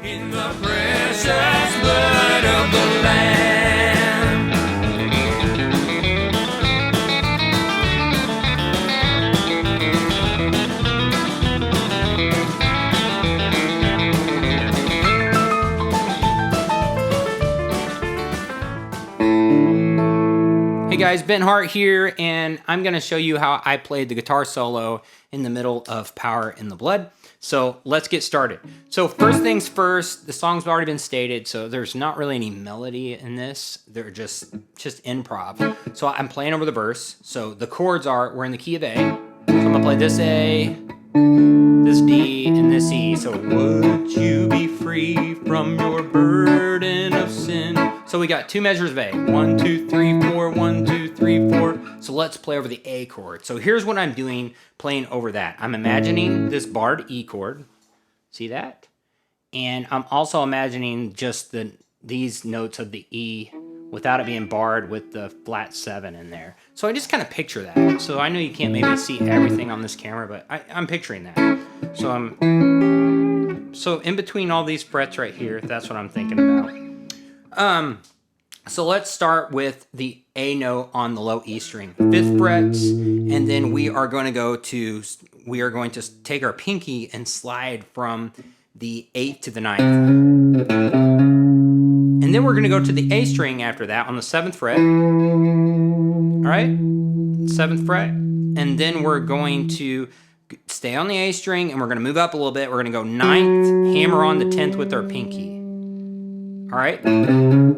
In the precious blood of the Lamb. Hey guys, Ben Hart here, and I'm going to show you how I played the guitar solo in the middle of Power in the Blood. So let's get started. So first things first, the song's already been stated, so there's not really any melody in this. They're just improv. So I'm playing over the verse. So the chords are, we're in the key of A. So I'm going to play this A, this D, and this E. So would you be free from your burden of sin? So we got two measures of A. 1, 2, 3, 4, 1, 2, 3, 4. So let's play over the A chord. So here's what I'm doing, playing over that. I'm imagining this barred E chord. See that? And I'm also imagining just these notes of the E without it being barred with the flat 7 in there. So I just kind of picture that. So I know you can't maybe see everything on this camera, but I'm picturing that. So in between all these frets right here, that's what I'm thinking about. So let's start with the A note on the low E string, 5th fret, and then we are going to take our pinky and slide from the 8th to the 9th. And then we're going to go to the A string after that on the 7th fret. All right, 7th fret, and then we're going to stay on the A string, and we're going to move up a little bit. We're going to go 9th, hammer on the 10th with our pinky. All right, and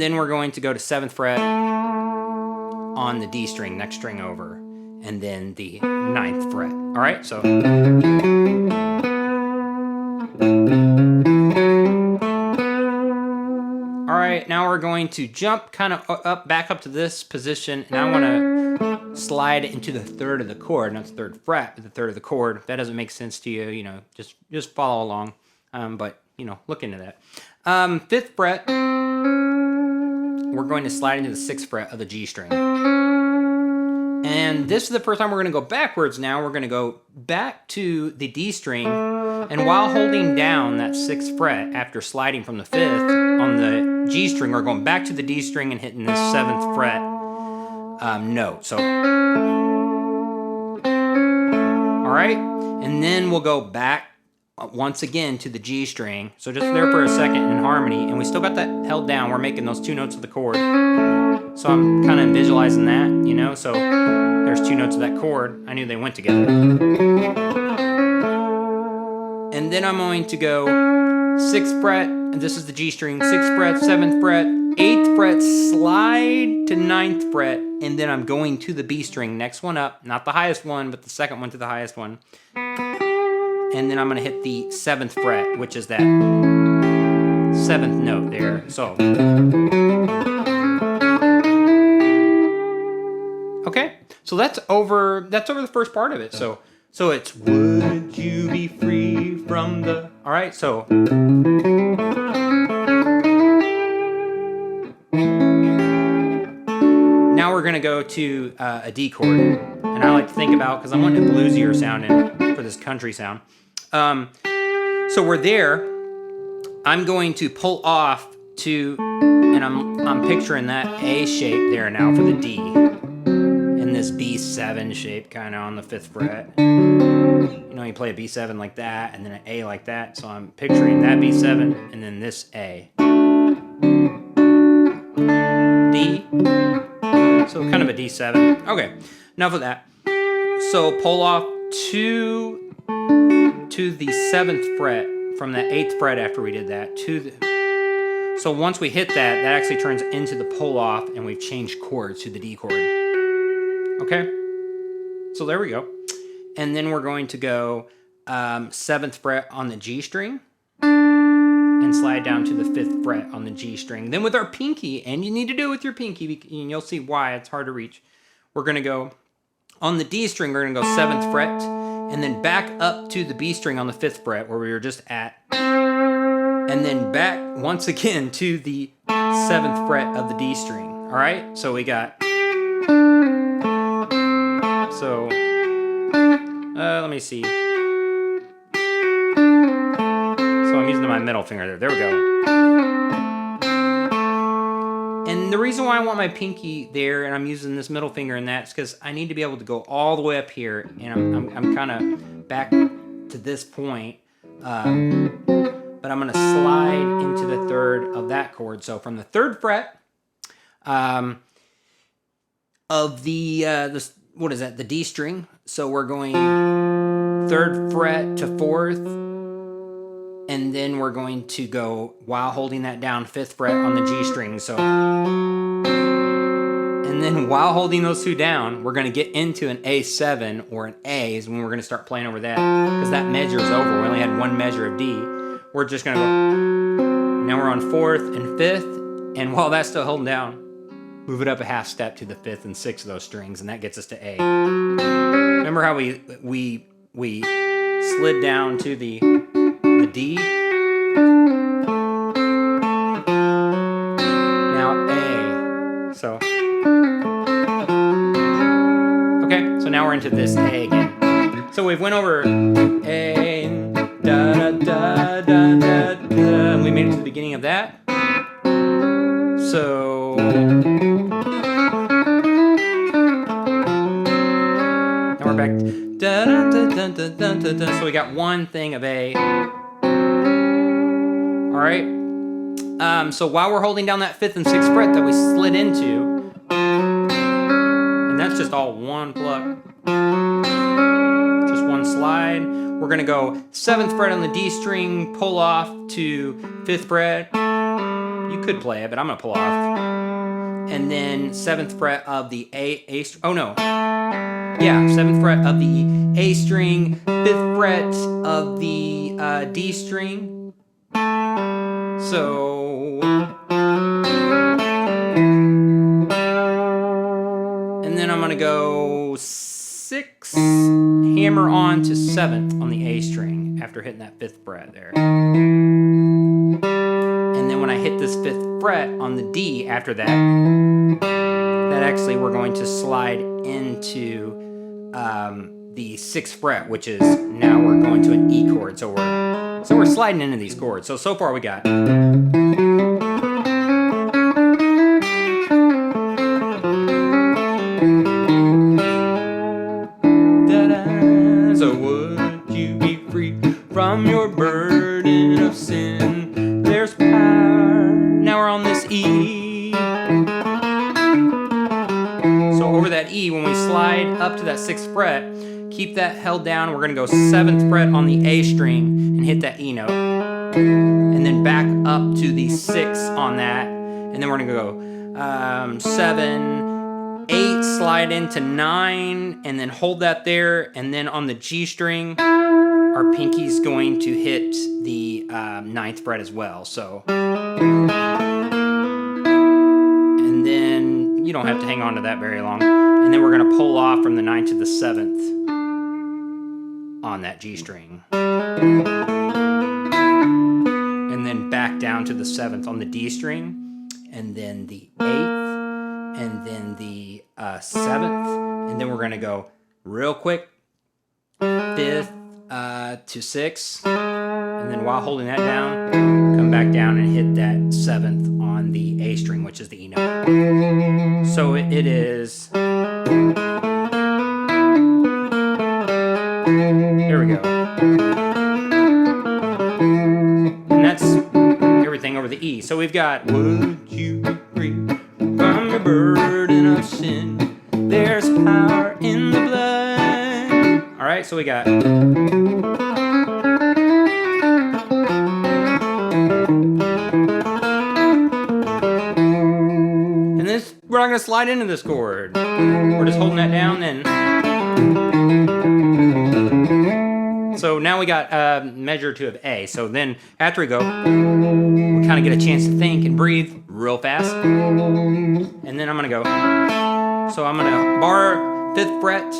then we're going to go to 7th fret on the D string, next string over, and then the 9th fret. All right, so. All right, now we're going to jump kind of back up to this position, and I want to slide into the 3rd of the chord, not the 3rd fret, but the 3rd of the chord. If that doesn't make sense to you, just follow along, but look into that. 5th fret, we're going to slide into the 6th fret of the G string. And this is the first time we're going to go backwards now. We're going to go back to the D string, and while holding down that 6th fret after sliding from the 5th on the G string, we're going back to the D string and hitting this 7th fret note. So, all right, and then we'll go back once again to the G string. So just there for a second in harmony, and we still got that held down. We're making those 2 notes of the chord. So I'm kind of visualizing that, so there's 2 notes of that chord. I knew they went together. And then I'm going to go 6th fret, and this is the G string, 6th fret, 7th fret, 8th fret, slide to 9th fret, and then I'm going to the B string, next one up, not the highest one, but the second one to the highest one. And then I'm going to hit the 7th fret, which is that 7th note there. So, okay, so that's over the first part of it. So it's would you be free from the. All right, so. Now we're going to go to a D chord, and I like to think about, because I want a bluesier sound for this country sound. So we're there. I'm going to pull off to, and I'm picturing that A shape there now for the D, and this B7 shape kind of on the 5th fret. You play a B7 like that, and then an A like that. So I'm picturing that B7, and then this A. D. So kind of a D7. Okay, enough of that. So pull off to the 7th fret from the 8th fret after we did that. So once we hit that actually turns into the pull off, and we've changed chords to the D chord. Okay, so there we go. And then we're going to go 7th fret on the G string and slide down to the 5th fret on the G string. Then with our pinky, and you need to do it with your pinky, and you'll see why it's hard to reach, we're going to go on the D string, we're going to go 7th fret, and then back up to the B string on the 5th fret where we were just at, and then back once again to the 7th fret of the D string. All right, so we got, let me see. my middle finger there. There we go. And the reason why I want my pinky there and I'm using this middle finger in that is because I need to be able to go all the way up here, and I'm kind of back to this point. But I'm going to slide into the third of that chord. So from the third fret of the what is that? The D string. So we're going third fret to fourth, and then we're going to go while holding that down fifth fret on the G string. So, and then while holding those two down, we're going to get into an A7 or an A is when we're going to start playing over that, because that measure is over. We only had one measure of D. We're just going to go. Now we're on fourth and fifth, and while that's still holding down, move it up a half step to the fifth and sixth of those strings, and that gets us to A. Remember how we slid down to the D? Now A. So okay, so now we're into this A again. So we've went over A, da da da da da da, and we made it to the beginning of that. So now we're back. Da, da, da, da, da, da, da. So we got one thing of A. All right. So while we're holding down that fifth and sixth fret that we slid into, and that's just all one pluck, just one slide. We're gonna go seventh fret on the D string, pull off to fifth fret. You could play it, but I'm gonna pull off. And then seventh fret of the A string. Oh no. Yeah, seventh fret of the A string, fifth fret of the D string. So, and then I'm gonna go six, hammer on to seventh on the A string after hitting that fifth fret there. And then when I hit this fifth fret on the D after that, actually we're going to slide into the sixth fret, which is now we're going to an E chord. So we're sliding into these chords. So far we got. So would you be free from your burden of sin? There's power. Now we're on this E. So over that E, when we slide up to that sixth fret, keep that held down. We're going to go seventh fret on the A string and hit that E note. And then back up to the sixth on that. And then we're going to go 7, 8, slide into 9, and then hold that there. And then on the G string, our pinky's going to hit the 9th fret as well. So, and then you don't have to hang on to that very long. And then we're going to pull off from the 9th to the 7th on that G string. And then back down to the 7th on the D string. And then the 8th. And then the 7th. And then we're going to go real quick. 5th to 6th. And then while holding that down, come back down and hit that 7th on the A string, which is the E note. So it is. There we go. And that's everything over the E. So we've got, would you be free from your burden of sin? There's power in the blood. All right, so we got. And this, we're not going to slide into this chord. We're just holding that down then. So now we got measure 2 of A. So then after we go, we kind of get a chance to think and breathe real fast. And then I'm going to go. So I'm going to bar 5th fret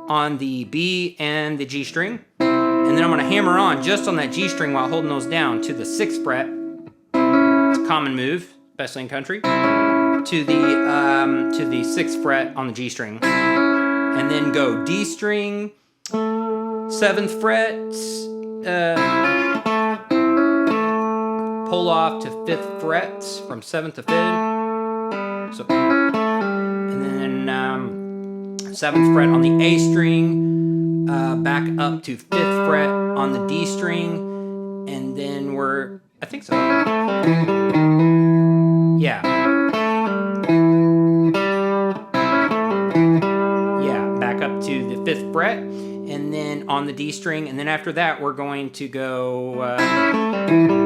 on the B and the G string. And then I'm going to hammer on just on that G string while holding those down to the 6th fret. It's a common move, especially in country. To the 6th fret on the G string. And then go D string, 7th fret, pull off to 5th frets from 7th to 5th. So, and then 7th fret on the A string, back up to 5th fret on the D string, and then I think so. Yeah. Yeah, back up to the 5th fret, and then on the D string, and then after that we're going to go, then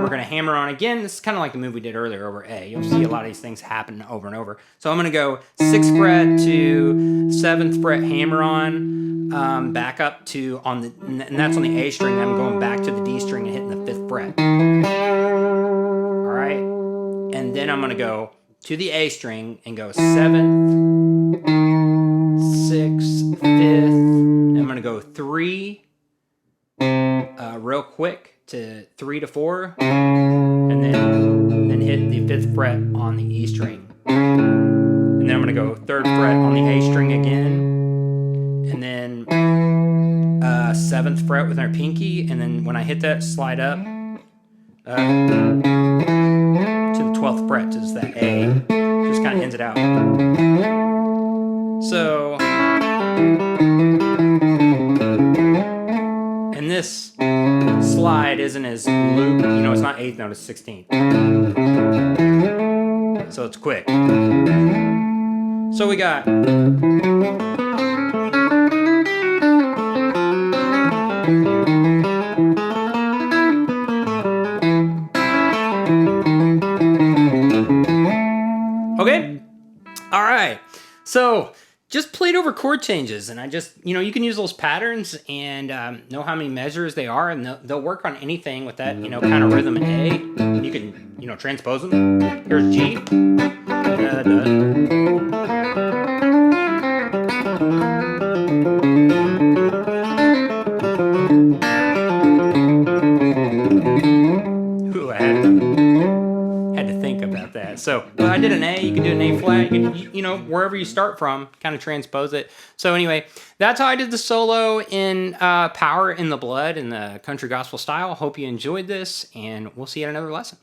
we're going to hammer on again. This is kind of like the move we did earlier over A. You'll see a lot of these things happen over and over. So I'm going to go 6th fret to 7th fret, hammer on, back up to, and that's on the A string. I'm going back to the D string and hitting the 5th fret. All right. And then I'm going to go to the A string and go 7th, 6th, 5th. And I'm going to go 3 real quick to 3 to 4, and then hit the 5th fret on the E string. And then I'm going to go 3rd fret on the A string again, and then 7th fret with our pinky, and then when I hit that, slide up to the 12th fret, is that A. Just kind of ends it out. So, and this slide isn't as loop, it's not 8th note, it's 16th. So it's quick. So we got okay. All right. So just played over chord changes, and I just, you can use those patterns and know how many measures they are, and they'll work on anything with that, kind of rhythm in A. You can, transpose them. Here's G. Da, da. Ooh, I had to think about that. So I did an A. You can do an A flat. You can, wherever you start from, kind of transpose it. So anyway, that's how I did the solo in Power in the Blood in the country gospel style. Hope you enjoyed this, and we'll see you at another lesson.